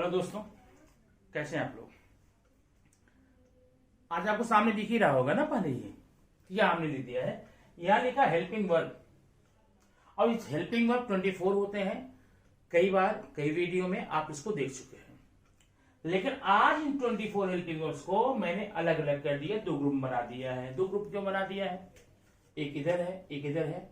Hello दोस्तों, कैसे हैं आप लोग। आज आपको सामने दिख ही रहा होगा ना, पहले ये हमने लिख दिया है, यहां लिखा हेल्पिंग वर्ब। और इस हेल्पिंग वर्ब 24 होते हैं। कई बार कई वीडियो में आप इसको देख चुके हैं, लेकिन आज इन 24 हेल्पिंग वर्ब्स को मैंने अलग अलग कर दिया, दो ग्रुप बना दिया है। दो ग्रुप क्यों बना दिया है, एक इधर है एक इधर है।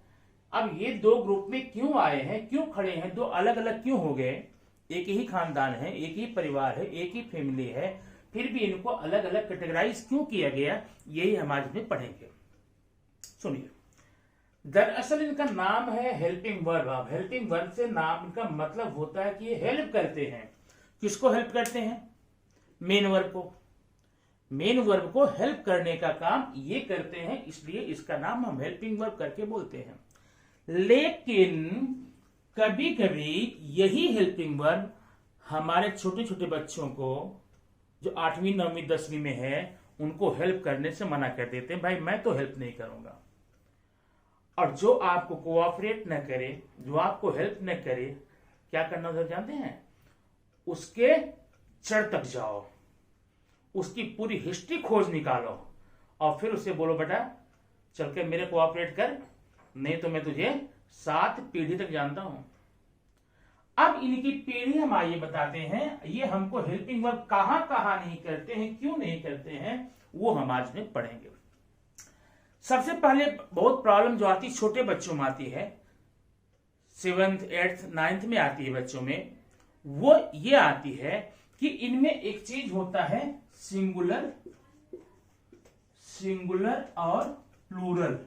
अब ये दो ग्रुप में क्यों आए हैं, क्यों खड़े हैं, दो अलग अलग क्यों हो गए। एक ही खानदान है, एक ही परिवार है, एक ही फैमिली है, फिर भी इनको अलग अलग कैटेगराइज क्यों किया गया, यही हम आज में पढ़ेंगे। सुनिए, दरअसल इनका नाम है हेल्पिंग वर्ब। अब हेल्पिंग वर्ब से नाम इनका मतलब होता है कि ये हेल्प करते हैं। किसको हेल्प करते हैं? मेन वर्ब को। मेन वर्ब को हेल्प करने का काम ये करते हैं, इसलिए इसका नाम हम हेल्पिंग वर्ब करके बोलते हैं। लेकिन कभी कभी यही हेल्पिंग वर्ब हमारे छोटे छोटे बच्चों को, जो 8वीं 9वीं 10वीं में है, उनको हेल्प करने से मना कर देते हैं। भाई मैं तो हेल्प नहीं करूंगा। और जो आपको कोऑपरेट न करे, जो आपको हेल्प न करे, क्या करना होता जानते हैं? उसके जड़ तक जाओ, उसकी पूरी हिस्ट्री खोज निकालो और फिर उसे बोलो बेटा चल के मेरे कोऑपरेट कर, नहीं तो मैं तुझे 7 पीढ़ी तक जानता हूं। अब इनकी पीढ़ी हम आइए बताते हैं, ये हमको हेल्पिंग वर्ब कहां कहां नहीं करते हैं, क्यों नहीं करते हैं, वो हम आज में पढ़ेंगे। सबसे पहले बहुत प्रॉब्लम जो आती छोटे बच्चों में आती है, 7th 8th 9th में आती है बच्चों में, वो ये आती है कि इनमें एक चीज होता है सिंगुलर और प्लूरल।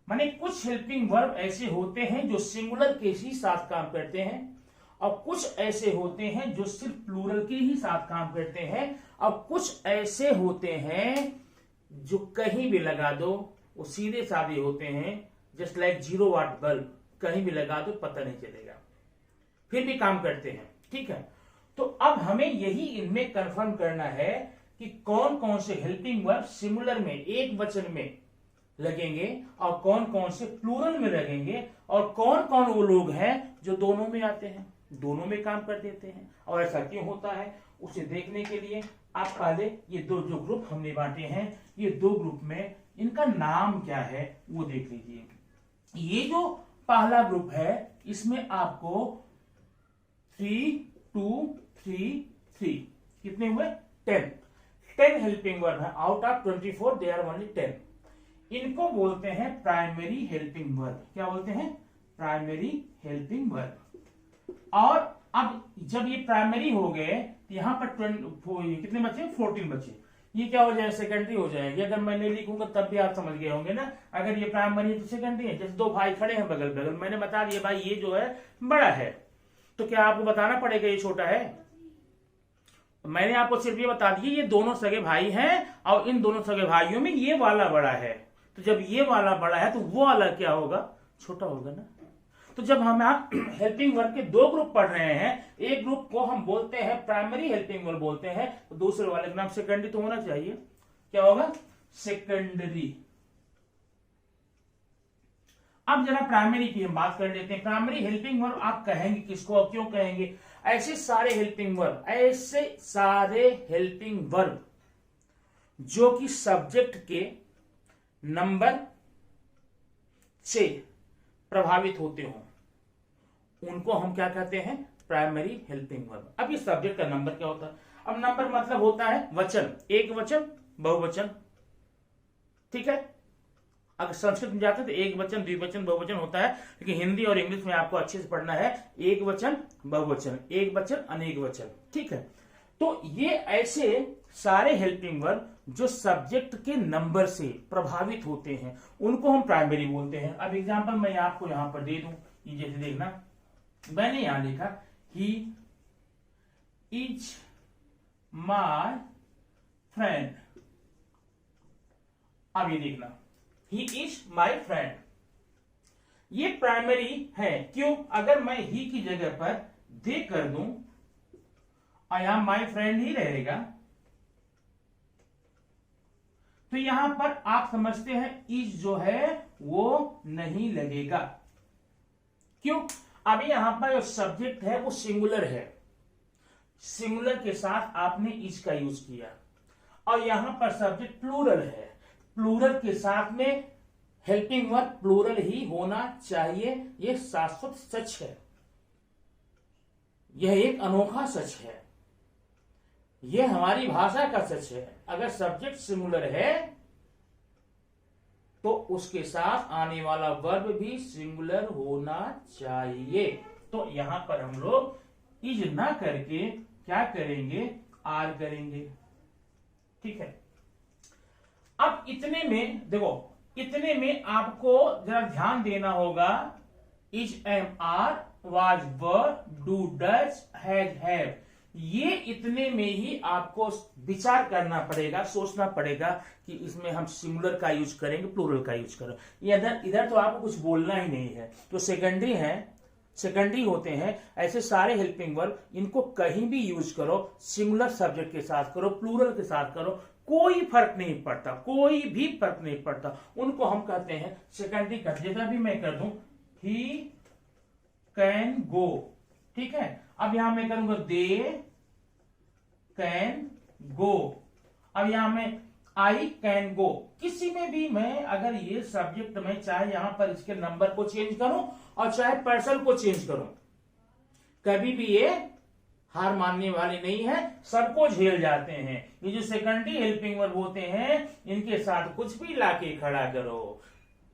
माने कुछ हेल्पिंग वर्ब ऐसे होते हैं जो सिंगुलर के ही साथ काम करते हैं, और कुछ ऐसे होते हैं जो सिर्फ प्लूरल के ही साथ काम करते हैं, और कुछ ऐसे होते हैं जो कहीं भी लगा दो वो सीधे साधे होते हैं, जस्ट लाइक 0 वाट बल्ब, कहीं भी लगा दो पता नहीं चलेगा, फिर भी काम करते हैं। ठीक है, तो अब हमें यही इनमें कंफर्म करना है कि कौन कौन से हेल्पिंग वर्ब सिंगुलर में एक वचन में लगेंगे और कौन कौन से प्लूरल में लगेंगे, और कौन कौन वो लोग हैं जो दोनों में आते हैं, दोनों में काम कर देते हैं। और ऐसा क्यों होता है उसे देखने के लिए आप पहले ये दो जो ग्रुप हमने बांटे हैं, ये दो ग्रुप में इनका नाम क्या है वो देख लीजिए। ये जो पहला ग्रुप है इसमें आपको 3 2 3 3 कितने हुए? 10 हेल्पिंग वर्ब है। Out of 24 they are only 10। इनको बोलते हैं प्राइमरी हेल्पिंग वर्ब। क्या बोलते हैं? Primary helping verb. और अब जब ये प्राइमरी हो गए तो यहां पर कितने बचे? 14 बचे। ये क्या हो जाए? सेकेंडरी हो जाएगी। अगर मैं नहीं लिखूंगा तब भी आप समझ गए होंगे ना। अगर ये प्राइमरी है तो सेकेंडरी है। जैसे दो भाई खड़े हैं बगल बगल, मैंने बता दिया भाई ये जो है बड़ा है, तो क्या आपको बताना पड़ेगा ये छोटा है? मैंने आपको सिर्फ ये बता दिया ये दोनों सगे भाई हैं, और इन दोनों सगे भाइयों में ये वाला बड़ा है। तो जब ये वाला बड़ा है तो वो वाला क्या होगा? छोटा होगा ना। तो जब हम हेल्पिंग वर्ब के दो ग्रुप पढ़ रहे हैं, एक ग्रुप को हम बोलते हैं प्राइमरी हेल्पिंग वर्ब बोलते हैं, तो दूसरे वाले का नाम सेकेंडरी तो होना चाहिए। क्या होगा? सेकेंडरी। अब जरा प्राइमरी की हम बात कर लेते हैं। प्राइमरी हेल्पिंग वर्ब आप कहेंगे किसको और क्यों कहेंगे? ऐसे सारे हेल्पिंग वर्ब जो कि सब्जेक्ट के नंबर से प्रभावित होते हो, उनको हम क्या कहते हैं? Primary helping verb. अब ये सब्जेक्ट का नंबर क्या होता है? अब नंबर मतलब होता है वचन, एक वचन बहुवचन। ठीक है, अगर संस्कृत में जाते तो एक वचन द्विवचन बहुवचन होता है, लेकिन हिंदी और इंग्लिश में आपको अच्छे से पढ़ना है एक वचन बहुवचन, एक वचन अनेक वचन। ठीक है, तो ये ऐसे सारे हेल्पिंग वर्ब जो सब्जेक्ट के नंबर से प्रभावित होते हैं, उनको हम प्राइमरी बोलते हैं। अब एग्जांपल मैं आपको यहां पर दे दूं, ये जैसे देखना, मैंने यहां लिखा ही इज माय फ्रेंड। अब ये देखना, ही इज माय फ्रेंड, ये प्राइमरी है। क्यों? अगर मैं ही की जगह पर दे कर दूं और यहां माय फ्रेंड ही रहेगा, तो यहां पर आप समझते हैं इज जो है वो नहीं लगेगा। क्यों? अभी यहां पर जो सब्जेक्ट है वो सिंगुलर है, सिंगुलर के साथ आपने इज का यूज किया, और यहां पर सब्जेक्ट प्लूरल है, प्लूरल के साथ में हेल्पिंग वर्ब प्लूरल ही होना चाहिए। यह शाश्वत सच है, यह एक अनोखा सच है, यह हमारी भाषा का सच है। अगर सब्जेक्ट सिंगुलर है तो उसके साथ आने वाला वर्ब भी सिंगुलर होना चाहिए। तो यहां पर हम लोग इज ना करके क्या करेंगे, आर करेंगे। ठीक है, अब इतने में देखो, इतने में आपको जरा ध्यान देना होगा। Is, am, are, was, were, do, does, has, have, ये इतने में ही आपको विचार करना पड़ेगा, सोचना पड़ेगा कि इसमें हम सिंगुलर का यूज करेंगे, प्लूरल का यूज करेंगे। इधर तो आपको कुछ बोलना ही नहीं है। तो सेकेंडरी है, सेकेंडरी होते हैं ऐसे सारे हेल्पिंग वर्ब, इनको कहीं भी यूज करो, सिंगुलर सब्जेक्ट के साथ करो, प्लूरल के साथ करो, कोई फर्क नहीं पड़ता, कोई भी फर्क नहीं पड़ता। उनको हम कहते हैं सेकेंडरी का। जैसा भी मैं कर दूं, ही कैन गो, ठीक है। अब यहां मैं करूंगा दे कैन गो। अब यहां मैं आई कैन गो, किसी में भी मैं अगर ये सब्जेक्ट में चाहे यहां पर इसके नंबर को चेंज करूं और चाहे पर्सन को चेंज करूं, कभी भी ये हार मानने वाले नहीं है, सबको झेल जाते हैं। ये जो सेकेंडरी हेल्पिंग वर्ब होते हैं, इनके साथ कुछ भी लाके खड़ा करो,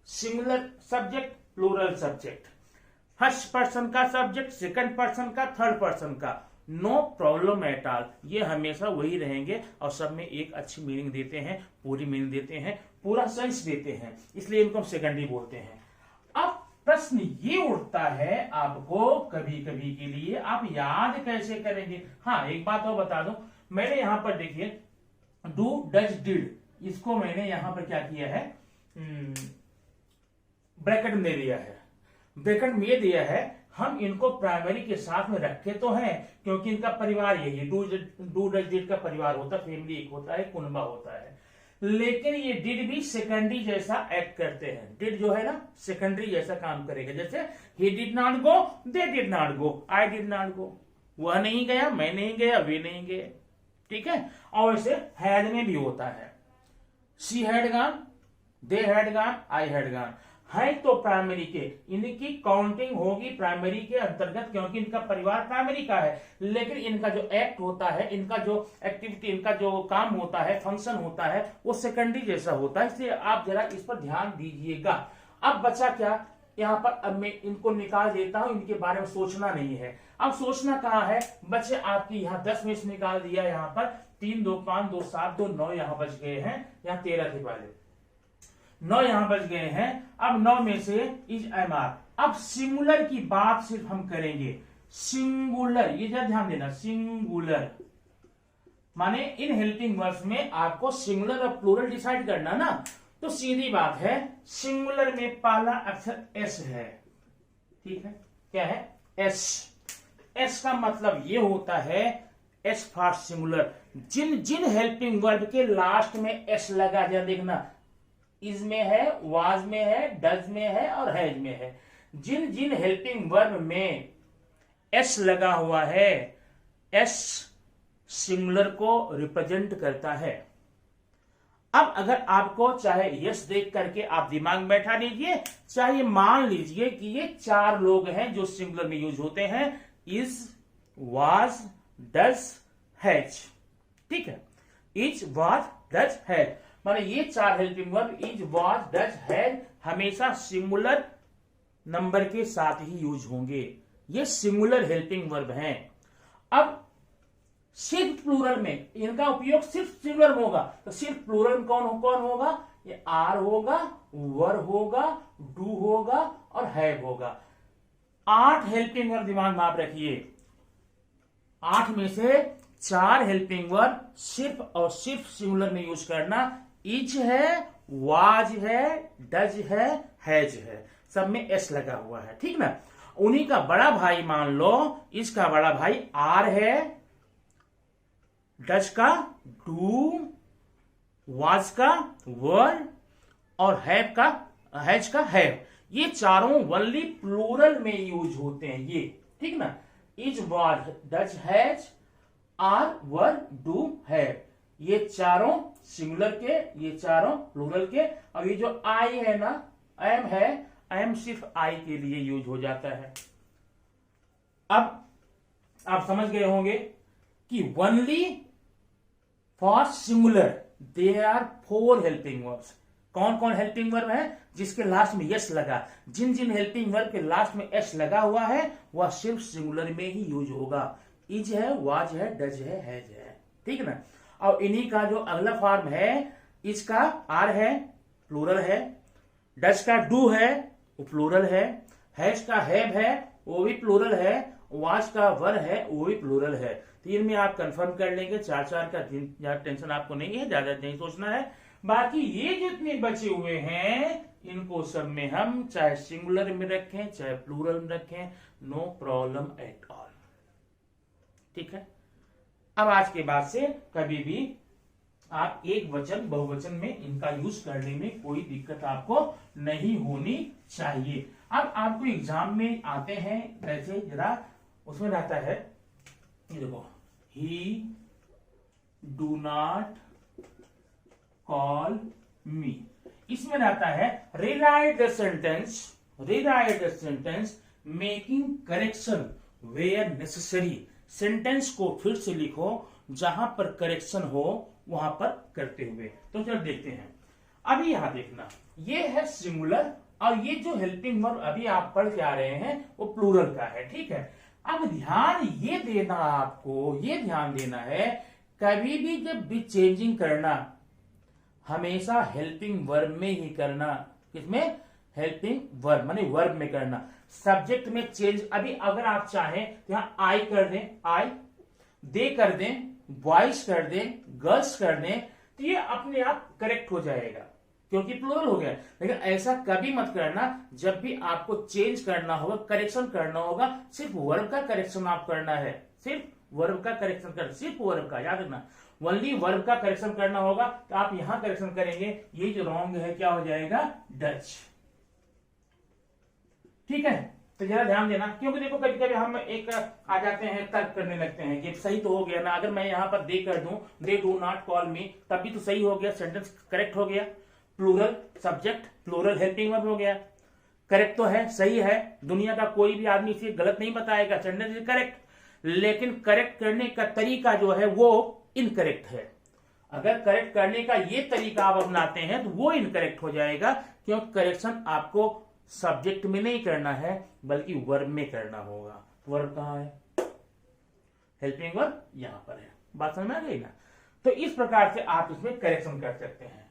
singular subject, plural subject, first person का सब्जेक्ट, सेकंड पर्सन का, थर्ड पर्सन का, नो प्रॉब्लम एट ऑल, ये हमेशा वही रहेंगे और सब में एक अच्छी मीनिंग देते हैं, पूरी मीनिंग देते हैं, पूरा सेंस देते हैं, इसलिए इनको हम सेकेंडरी बोलते हैं। अब प्रश्न ये उठता है आपको कभी कभी के लिए, आप याद कैसे करेंगे। हाँ, एक बात और बता दूं, मैंने यहां पर देखिए डू, डज, डिड, इसको मैंने यहां पर क्या किया है, ब्रैकेट में दे दिया है। ब्रैकेट में ये दिया है, हम इनको प्राइमरी के साथ में रखे तो हैं क्योंकि इनका परिवार यही है, डू डज डिड का परिवार होता है, फैमिली एक होता है, कुनबा होता है। लेकिन ये डिड भी सेकेंडरी जैसा एक्ट करते हैं। डिड जो है ना सेकेंडरी जैसा काम करेगा, जैसे he did not go, they did not go, I did not go, वह नहीं गया, मैं नहीं गया, वे नहीं गए, ठीक है। और वैसे हैड में भी होता है, she had gone, they had gone, I had gone. है तो प्राइमरी के, इनकी काउंटिंग होगी प्राइमरी के अंतर्गत क्योंकि इनका परिवार प्राइमरी का है। लेकिन इनका जो एक्ट होता है, इनका जो एक्टिविटी, इनका जो काम होता है, फंक्शन होता है, वो सेकेंडरी जैसा होता है। इसलिए आप जरा इस पर ध्यान दीजिएगा। अब बचा क्या यहाँ पर, अब मैं इनको निकाल देता हूं, इनके बारे में सोचना नहीं है। अब सोचना कहाँ है बच्चे, आपकी यहाँ 10 में से निकाल दिया, यहाँ पर 3, 2, 5, 2, 7, 2, 9 यहाँ बच गए हैं, यहाँ 13 थे पहले, 9 यहां बच गए हैं। अब 9 में से इज, एम, आर। अब सिंगुलर की बात सिर्फ हम करेंगे, सिंगुलर, ये जरा ध्यान देना, सिंगुलर माने इन हेल्पिंग वर्ब्स में आपको सिंगुलर और प्लूरल डिसाइड करना ना। तो सीधी बात है, सिंगुलर में पहला अक्षर एस है, ठीक है, क्या है, एस। एस का मतलब ये होता है, एस फॉर सिंगुलर। जिन जिन हेल्पिंग वर्ब के लास्ट में एस लगा, जरा देखना, इज में है, वाज में है, डज में है और हैज में है। जिन जिन हेल्पिंग वर्ब में एस लगा हुआ है, एस सिंगुलर को रिप्रेजेंट करता है। अब अगर आपको चाहे यस देख करके आप दिमाग में बैठा लीजिए, चाहे मान लीजिए कि ये 4 लोग हैं जो सिंगुलर में यूज होते हैं, इज, वाज, डज, हैज, ठीक है, इज, वाज, डज, हैज, माने ये 4 helping verb is, was, does, has हमेशा सिंगुलर नंबर के साथ ही यूज होंगे। ये सिंगुलर हेल्पिंग वर्ब हैं। अब सिर्फ प्लूरल में इनका उपयोग सिर्फ सिंगुलर में होगा, तो सिर्फ प्लूरल में कौन कौन होगा, ये आर होगा, वर होगा, डू होगा और हैव होगा। 8 हेल्पिंग वर्ब दिमाग में आप रखिए, 8 में से 4 हेल्पिंग वर्ब सिर्फ और सिर्फ सिंगुलर में यूज करना। इज है, वाज है, डज है, हैज है, सब में एस लगा हुआ है, ठीक ना। उन्हीं का बड़ा भाई मान लो, इसका बड़ा भाई आर है, डज का डू, वाज का वर और हैज का हैव। ये चारों ओनली प्लूरल में यूज होते हैं ये, ठीक ना। Is, was, does, has, are, were, do, have, ये चारों सिंगुलर के, ये चारों प्लूरल के। और ये जो आई है ना, एम है, एम सिर्फ आई के लिए यूज हो जाता है। अब आप समझ गए होंगे कि only for singular there are 4 helping verbs. कौन कौन हेल्पिंग वर्ब है? जिसके लास्ट में यस लगा। जिन जिन हेल्पिंग वर्ब के लास्ट में एस लगा हुआ है वह सिर्फ सिंगुलर में ही यूज होगा। इज है, वाज है, डज है, हैज है, ठीक है ना। और इन्हीं का जो अगला फॉर्म है, इसका आर है, प्लूरल है। डज का डू है, वो प्लूरल है। हैज का हैव है, वो भी प्लूरल है। वाज का वर है, वो भी प्लूरल है। तीन में आप कंफर्म कर लेंगे, चार चार का ज्यादा टेंशन आपको नहीं है, ज्यादा नहीं सोचना है। बाकी ये जितने बचे हुए हैं इनको सब में हम चाहे सिंगुलर में रखें चाहे प्लूरल में रखें, नो प्रॉब्लम एट ऑल, ठीक है। अब आज के बाद से कभी भी आप एक वचन बहुवचन में इनका यूज करने में कोई दिक्कत आपको नहीं होनी चाहिए। अब आपको एग्जाम में आते हैं वैसे, जरा उसमें रहता है, ये देखो, he do not call me, इसमें रहता है rewrite the sentence making correction where necessary. Sentence को फिर से लिखो, जहां पर करेक्शन हो वहां पर करते हुए। तो चलो देखते हैं। अभी यहां देखना, ये है सिंगुलर और ये जो हेल्पिंग वर्ब अभी आप पढ़ के आ रहे हैं वो प्लूरल का है, ठीक है। अब ध्यान ये देना, आपको ये ध्यान देना है, कभी भी जब भी चेंजिंग करना हमेशा हेल्पिंग वर्ब में ही करना। किसमें? हेल्पिंग वर्ब, माने वर्ब में करना। सब्जेक्ट में चेंज, अभी अगर आप चाहें तो यहां आई कर दें, आई, दे कर दें, बॉयज कर दें, गर्ल्स कर दें, तो ये अपने आप करेक्ट हो जाएगा क्योंकि प्लूरल हो गया। लेकिन ऐसा कभी मत करना, जब भी आपको चेंज करना होगा, करेक्शन करना होगा, सिर्फ वर्ब का करेक्शन आप करना है, सिर्फ वर्ब का करेक्शन कर, सिर्फ वर्ब का, याद रखना, ओनली वर्ब का करेक्शन करना होगा। तो आप यहां करेक्शन करेंगे, ये जो रॉन्ग है क्या हो जाएगा? डच, ठीक है। तो जरा ध्यान देना, क्योंकि देखो कभी कभी हम एक आ जाते हैं, तर्क करने लगते हैं कि सही तो हो गया ना, अगर मैं यहां पर दे कर दूं, दे डू नॉट कॉल मी, तब भी तो सही हो गया, सेंटेंस करेक्ट हो गया, plural subject, plural helping verb हो गया, करेक्ट तो है, सही है। दुनिया का कोई भी आदमी इसे गलत नहीं बताएगा, सेंटेंस इज करेक्ट। लेकिन करेक्ट करने का तरीका जो है वो इनकरेक्ट है। अगर करेक्ट करने का ये तरीका आप अपनाते हैं तो वो इनकरेक्ट हो जाएगा, क्योंकि करेक्शन आपको सब्जेक्ट में नहीं करना है बल्कि वर्ब में करना होगा। वर्ब कहां है? हेल्पिंग वर्ब यहां पर है। बात समझ में आ गई ना? तो इस प्रकार से आप इसमें करेक्शन कर सकते हैं।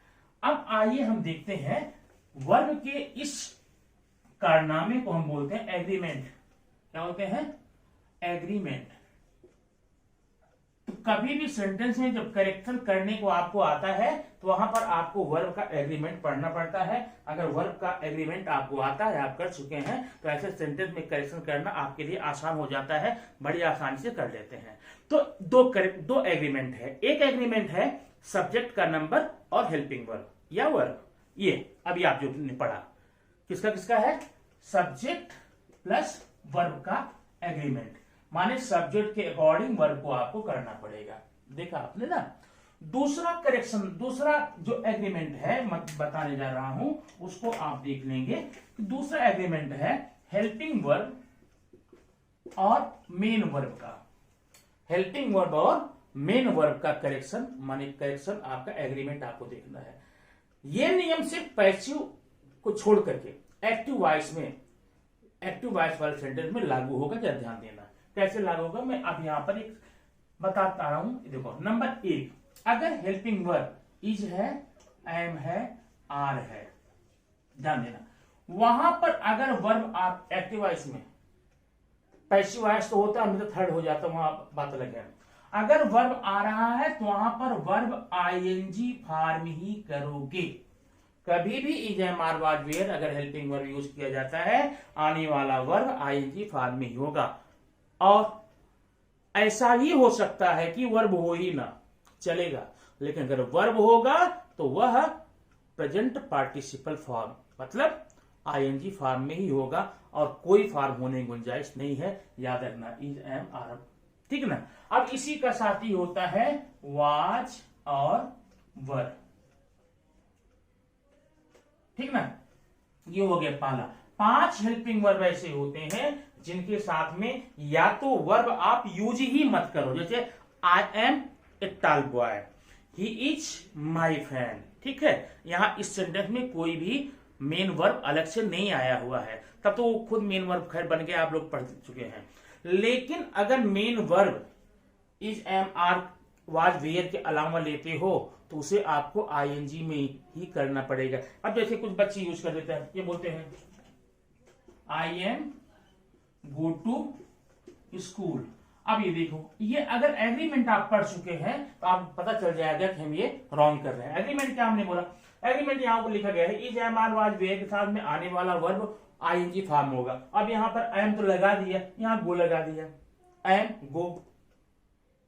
अब आइए हम देखते हैं वर्ब के इस कारनामे को हम बोलते हैं एग्रीमेंट। क्या बोलते हैं? एग्रीमेंट। तो कभी भी सेंटेंस में जब करेक्शन करने को आपको आता है तो वहां पर आपको वर्ब का एग्रीमेंट पढ़ना पड़ता है। अगर वर्ब का एग्रीमेंट आपको आता है, आप कर चुके हैं, तो ऐसे सेंटेंस में करेक्शन करना आपके लिए आसान हो जाता है, बड़ी आसानी से कर लेते हैं। तो दो एग्रीमेंट है। एक एग्रीमेंट है सब्जेक्ट का नंबर और हेल्पिंग वर्ब या वर्ब। ये अभी आप जो पढ़ा किसका किसका है? सब्जेक्ट प्लस वर्ब का एग्रीमेंट, माने सब्जेक्ट के अकॉर्डिंग वर्ब को आपको करना पड़ेगा। देखा आपने ना? दूसरा करेक्शन, दूसरा जो एग्रीमेंट है मैं बताने जा रहा हूं उसको आप देख लेंगे। दूसरा एग्रीमेंट है हेल्पिंग वर्ब और मेन वर्ब का। हेल्पिंग वर्ब और मेन वर्ब का करेक्शन, माने करेक्शन आपका एग्रीमेंट आपको देखना है। ये नियम सिर्फ पैसिव को छोड़ करके एक्टिव वॉइस में, एक्टिव वॉइस वाले सेंटेंस में लागू होगा। जरा ध्यान देना कैसे लागू होगा, मैं अब यहां पर एक बताता रहा हूं। देखो नंबर 1, अगर हेल्पिंग वर्ब इज है, एम है, आर है, ध्यान देना, वहां पर अगर वर्ब आप एक्टिव वॉइस में, पैसिव वॉइस तो होता है, मैं तो थर्ड हो जाता, वहां बात अलग है। अगर वर्ब आ रहा है तो वहां पर वर्ब आईएनजी फॉर्म ही करोगे। कभी भी is, am, are, was, were अगर हेल्पिंग वर्ब यूज किया जाता है, आने वाला वर्ब आईएनजी फॉर्म में ही होगा। और ऐसा भी हो सकता है कि वर्ब हो ही ना, चलेगा, लेकिन अगर वर्ब होगा तो वह प्रेजेंट पार्टिसिपल फॉर्म, मतलब आईएनजी फॉर्म में ही होगा और कोई फॉर्म होने की गुंजाइश नहीं है, याद रखना, इज एम आर। ठीक है ना। अब इसी का साथी होता है वाज और वर। ठीक ना। ये हो गया पहला। 5 हेल्पिंग वर्ब ऐसे होते हैं जिनके साथ में या तो वर्ब आप यूज ही मत करो, जैसे I am a tall boy, he is my friend. ठीक है, यहां इस सेंटेंस में कोई भी मेन वर्ब अलग से नहीं आया हुआ है, तब तो वो खुद मेन वर्ब खैर बन गया, आप लोग पढ़ चुके हैं। लेकिन अगर main verb is am are was were के अलावा लेते हो तो उसे आपको आईएनजी में ही करना पड़ेगा। अब जैसे कुछ बच्चे यूज कर देते हैं, ये बोलते हैं I am go to school. अब ये देखो, ये अगर एग्रीमेंट आप पढ़ चुके हैं तो आप पता चल जाएगा कि हम ये रॉन्ग कर रहे हैं। एग्रीमेंट क्या हमने बोला, एग्रीमेंट यहाँ पर लिखा गया है is am are was were के साथ में आने वाला वर्ब आईएनजी फॉर्म होगा। अब यहाँ पर एम तो लगा दिया, यहाँ गो लगा दिया, एम गो,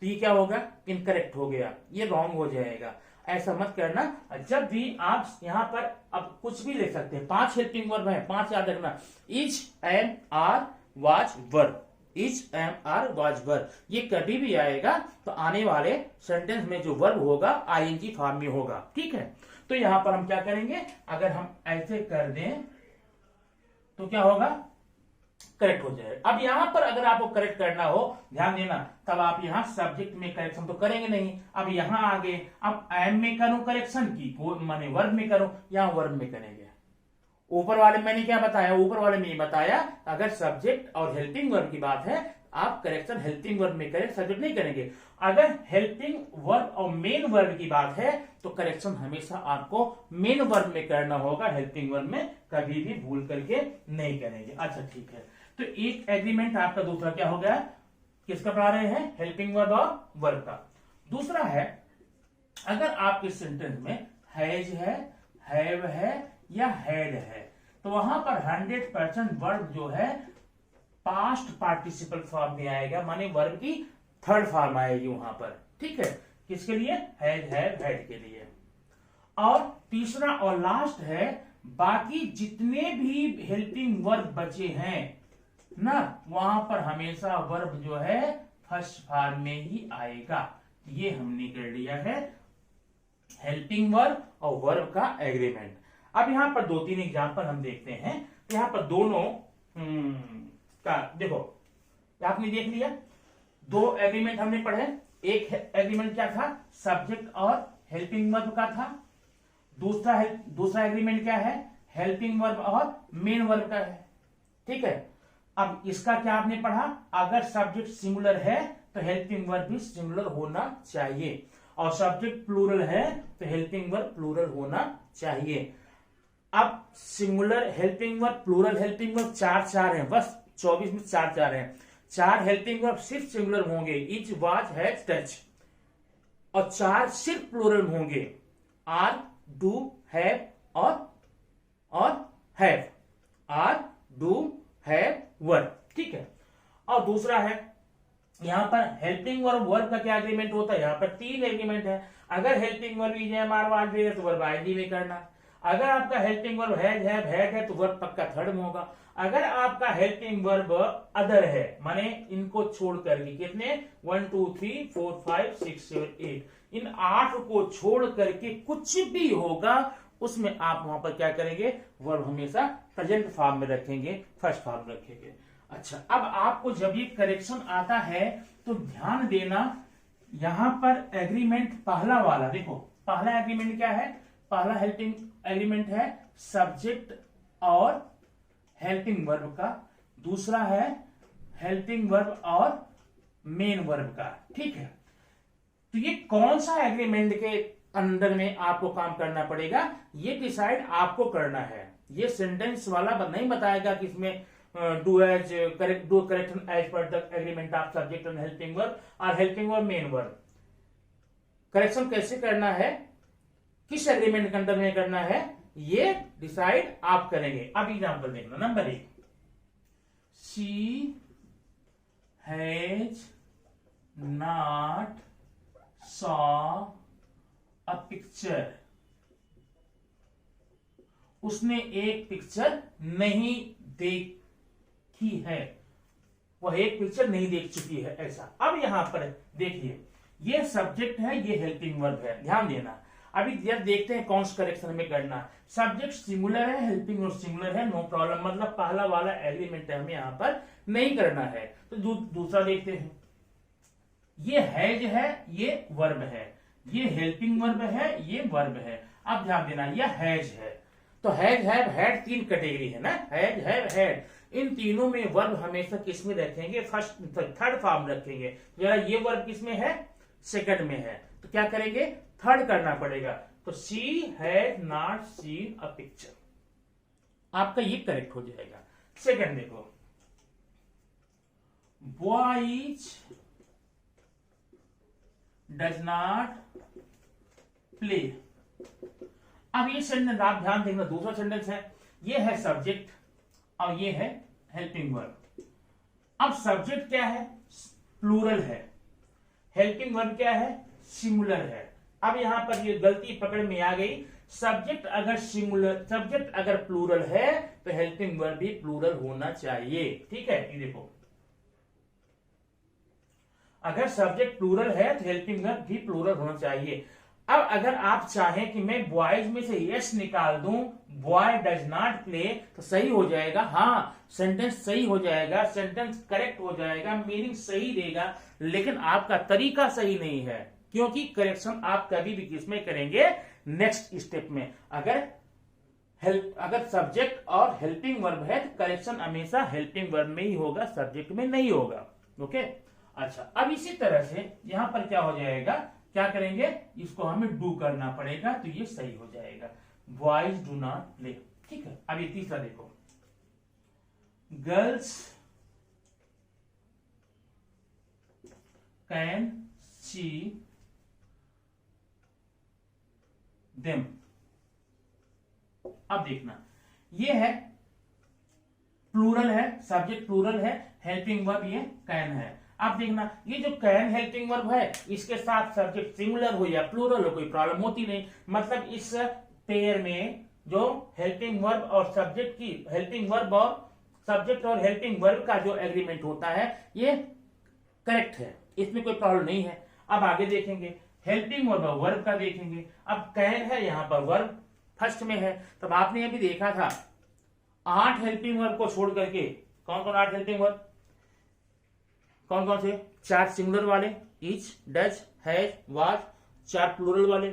तो ये क्या होगा, इनकरेक्ट हो गया, ये रॉन्ग हो जाएगा। ऐसा मत करना। जब भी आप यहाँ पर अब कुछ भी ले सकते हैं, 5 हेल्पिंग वर्ब है, 5 याद रखना, is am are was verb, is am are was verb, ये कभी भी आएगा तो आने वाले सेंटेंस में जो वर्ब होगा आईएनजी फॉर्म में होगा। ठीक है, तो यहां पर हम क्या करेंगे, अगर हम ऐसे कर दें तो क्या होगा, करेक्ट हो जाएगा। अब यहां पर अगर आपको करेक्ट करना हो, ध्यान देना, तब आप यहां सब्जेक्ट में करेक्शन तो करेंगे नहीं। अब यहां आगे अब एम में करूं करेक्शन की, माने वर्ब में करूं, यहां वर्ब में करेंगे। ऊपर वाले मैंने क्या बताया, ऊपर वाले में बताया अगर सब्जेक्ट और हेल्पिंग वर्ब की बात है आप करेक्शन हेल्पिंग वर्ब में करें, सब्जेक्ट नहीं करेंगे। अगर हेल्पिंग वर्ब और मेन वर्ब की बात है तो करेक्शन हमेशा आपको मेन वर्ब में करना होगा, हेल्पिंग वर्ब में कभी भी भूल करके नहीं करेंगे। अच्छा ठीक है, तो एक एग्रीमेंट आपका दूसरा क्या हो गया, किसका पढ़ा रहे हैं, हेल्पिंग वर्ब और वर्ब का। दूसरा है अगर आपके सेंटेंस में हैज है, हैव है या हैड है तो वहां पर 100% वर्ब जो है पास्ट पार्टिसिपल फॉर्म में आएगा, माने वर्ब की थर्ड फॉर्म आएगी वहां पर। ठीक है, किसके लिए, हैज हैव हैड के लिए। और तीसरा और लास्ट है बाकी जितने भी हेल्पिंग वर्ब बचे हैं ना, वहां पर हमेशा वर्ब जो है फर्स्ट फॉर्म में ही आएगा। ये हमने कर लिया है हेल्पिंग वर्ब और वर्ब का एग्रीमेंट। अब यहां पर 2-3 एग्जांपल हम देखते हैं। यहां पर दोनों का देखो, आपने देख लिया, 2 एग्रीमेंट हमने पढ़े। एक एग्रीमेंट क्या था, सब्जेक्ट और हेल्पिंग वर्ब का था। दूसरा एग्रीमेंट क्या है, हेल्पिंग वर्ब और मेन वर्ब का है। ठीक है, अब इसका क्या आपने पढ़ा, अगर सब्जेक्ट सिंगुलर है तो हेल्पिंग वर्ब भी सिंगुलर होना चाहिए, और सब्जेक्ट प्लूरल है तो हेल्पिंग वर्ब प्लूरल होना चाहिए। अब singular helping verb, plural helping verb 4 है, बस 24 में 4 है। 4 हेल्पिंग वर्ब सिर्फ सिंगुलर होंगे, इज वाज हैज टच, और 4 सिर्फ प्लूरल होंगे, आर डू हैव और have, are do have verb. ठीक है, और दूसरा है यहां पर हेल्पिंग वर्ब वर्ब का क्या एग्रीमेंट होता है, यहां पर 3 एग्रीमेंट है। अगर helping verb is am are was were तो वर्ब आईडी में करना। अगर आपका helping verb has have had है तो वर्ब पक्का थर्ड में होगा। अगर आपका हेल्पिंग वर्ब अदर है, माने इनको छोड़ करके, कितने 1 2 3 4 5 6 7 8, इन 8 को छोड़ करके कुछ भी होगा उसमें आप वहां पर क्या करेंगे, वर्ब हमेशा प्रेजेंट फॉर्म में रखेंगे, फर्स्ट फॉर्म रखेंगे। अच्छा, अब आपको जब ये करेक्शन आता है तो ध्यान देना, यहां पर एग्रीमेंट पहला वाला देखो, पहला एग्रीमेंट क्या है, पहला हेल्पिंग एग्रीमेंट है सब्जेक्ट और हेल्पिंग वर्ब का, दूसरा है हेल्पिंग वर्ब और मेन वर्ब का। ठीक है, तो ये कौन सा एग्रीमेंट के अंदर में आपको काम करना पड़ेगा, ये डिसाइड आपको करना है। ये सेंटेंस वाला नहीं बताएगा कि इसमें do as correct, do correction as per the agreement of subject and helping verb और helping verb main verb. Correction कैसे करना है, किस एग्रीमेंट के अंदर में करना है, ये डिसाइड आप करेंगे। अब एग्जांपल देखना, number 1, she has not saw a picture उसने एक पिक्चर नहीं देखी है, वह एक पिक्चर नहीं देख चुकी है, ऐसा। अब यहां पर देखिए, ये सब्जेक्ट है, ये हेल्पिंग वर्ब है, ध्यान देना। अभी जब देखते हैं कौन सा करेक्शन हमें करना। सब्जेक्ट सिंगुलर है, हेल्पिंग वर्ब सिंगुलर है, नो प्रॉब्लम, मतलब पहला वाला एग्रीमेंट हमें यहां पर नहीं करना है। तो दूसरा देखते हैं, ये हैज है, ये वर्ब है, ये हेल्पिंग वर्ब है, ये वर्ब है। अब ध्यान देना, यह हैज है, तो हैज हैव हैड तीन कैटेगरी है ना, हैज हैव हैड। इन तीनों में वर्ब हमेशा किस में रखेंगे, फर्स्ट थर्ड फॉर्म रखेंगे। जरा ये वर्ब किस में है, सेकंड में है, तो क्या करेंगे, थर्ड करना पड़ेगा। तो she had not seen a picture, आपका ये करेक्ट हो जाएगा। सेकंड देखो, बॉयज डज नॉट प्ले। अब ये सेंटेंस आप ध्यान देना, दूसरा सेंटेंस है, ये है सब्जेक्ट और ये है हेल्पिंग वर्ब। अब सब्जेक्ट क्या है, प्लूरल है, हेल्पिंग वर्ब क्या है, सिंगुलर है। अब यहां पर ये गलती पकड़ में आ गई, सब्जेक्ट अगर सिंगुलर, सब्जेक्ट अगर प्लूरल है तो हेल्पिंग वर्ब भी प्लूरल होना चाहिए, ठीक है। ये देखो, अगर सब्जेक्ट प्लूरल है तो हेल्पिंग वर्ब भी प्लूरल होना चाहिए। अब अगर आप चाहें कि मैं बॉयज में से यस निकाल दूं, बॉय डज नॉट प्ले, तो सही हो जाएगा, हाँ सेंटेंस सही हो जाएगा, सेंटेंस करेक्ट हो जाएगा, मीनिंग सही देगा, लेकिन आपका तरीका सही नहीं है, क्योंकि करेक्शन आप कभी भी किसमें करेंगे, नेक्स्ट स्टेप में। अगर सब्जेक्ट और हेल्पिंग वर्ब है तो करेक्शन हमेशा हेल्पिंग वर्ब में ही होगा, सब्जेक्ट में नहीं होगा, ओके। अच्छा, अब इसी तरह से यहां पर क्या हो जाएगा, क्या करेंगे, इसको हमें डू करना पड़ेगा, तो ये सही हो जाएगा, बॉयज डू नॉट प्ले, ठीक है। अब ये तीसरा देखो, गर्ल्स कैन सी देम। अब देखना, ये है प्लूरल है, सब्जेक्ट प्लूरल है, हेल्पिंग वर्ब ये कैन है। अब देखना, ये जो कैन हेल्पिंग वर्ब है, इसके साथ सब्जेक्ट सिंगुलर हो या प्लूरल हो, कोई प्रॉब्लम होती नहीं। मतलब इस पेयर में जो हेल्पिंग वर्ब और सब्जेक्ट की, हेल्पिंग वर्ब और सब्जेक्ट और हेल्पिंग वर्ब का जो एग्रीमेंट होता है, ये करेक्ट है, इसमें कोई प्रॉब्लम नहीं है। अब आगे देखेंगे, हेल्पिंग वर्ब और वर्ब का देखेंगे। अब कैन है, यहां पर वर्ब फर्स्ट में है, तब आपने अभी देखा था 8 हेल्पिंग वर्ब को छोड़ करके, कौन कौन 8 हेल्पिंग वर्ब, कौन कौन से, 4 सिंगुलर वाले, each, does, has, was, 4 plural वाले,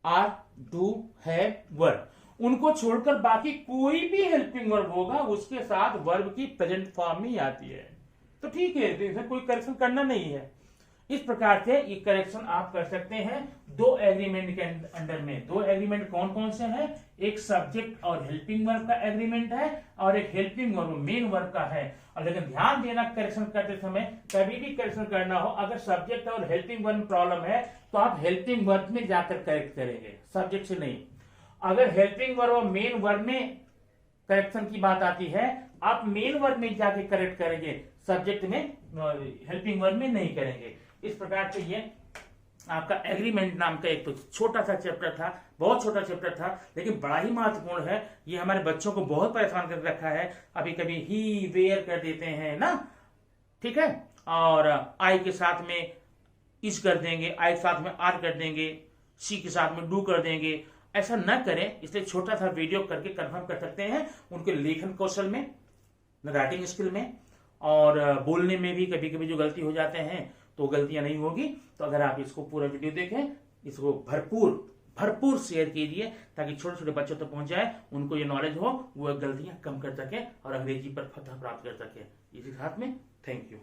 आर, डू, हैव, वर, उनको छोड़कर बाकी कोई भी हेल्पिंग वर्ब होगा उसके साथ वर्ब की प्रेजेंट फॉर्म में आती है, तो ठीक है, तो इसमें कोई करेक्शन करना नहीं है। इस प्रकार से ये करेक्शन आप कर सकते हैं दो एग्रीमेंट के अंडर में। दो एग्रीमेंट कौन कौन से हैं, एक सब्जेक्ट और हेल्पिंग वर्ब का एग्रीमेंट है और एक हेल्पिंग वर्ब मेन वर्ब का है। और लेकिन ध्यान देना, करेक्शन करते समय कभी भी करेक्शन करना हो, अगर सब्जेक्ट और हेल्पिंग वर्ब में प्रॉब्लम है तो आप हेल्पिंग वर्ब में जाकर करेक्ट करेंगे, सब्जेक्ट से नहीं। अगर हेल्पिंग वर्ब और मेन वर्ब में करेक्शन की बात आती है, आप मेन वर्ब में जाके करेक्ट करेंगे, सब्जेक्ट में, हेल्पिंग वर्ब में नहीं करेंगे। इस प्रकार से ये आपका एग्रीमेंट नाम का एक तो छोटा सा चैप्टर था, बहुत छोटा चैप्टर था, लेकिन बड़ा ही महत्वपूर्ण है। ये हमारे बच्चों को बहुत परेशान कर रखा है, अभी कभी ही वेयर कर देते हैं ना, ठीक है, और आई के साथ में इस कर देंगे, आई के साथ में आर कर देंगे, सी के साथ में डू कर देंगे। ऐसा न करें, इसलिए छोटा सा वीडियो करके कंफर्म कर सकते हैं उनके लेखन कौशल में, राइटिंग स्किल में, और बोलने में भी कभी कभी जो गलती हो जाते हैं तो गलतियां नहीं होगी। तो अगर आप इसको पूरा वीडियो देखें, इसको भरपूर शेयर कीजिए ताकि छोटे छोटे बच्चों तक पहुंच जाए, उनको ये नॉलेज हो, वो गलतियां कम कर सके और अंग्रेजी पर फतह प्राप्त कर सके। इसी साथ में थैंक यू।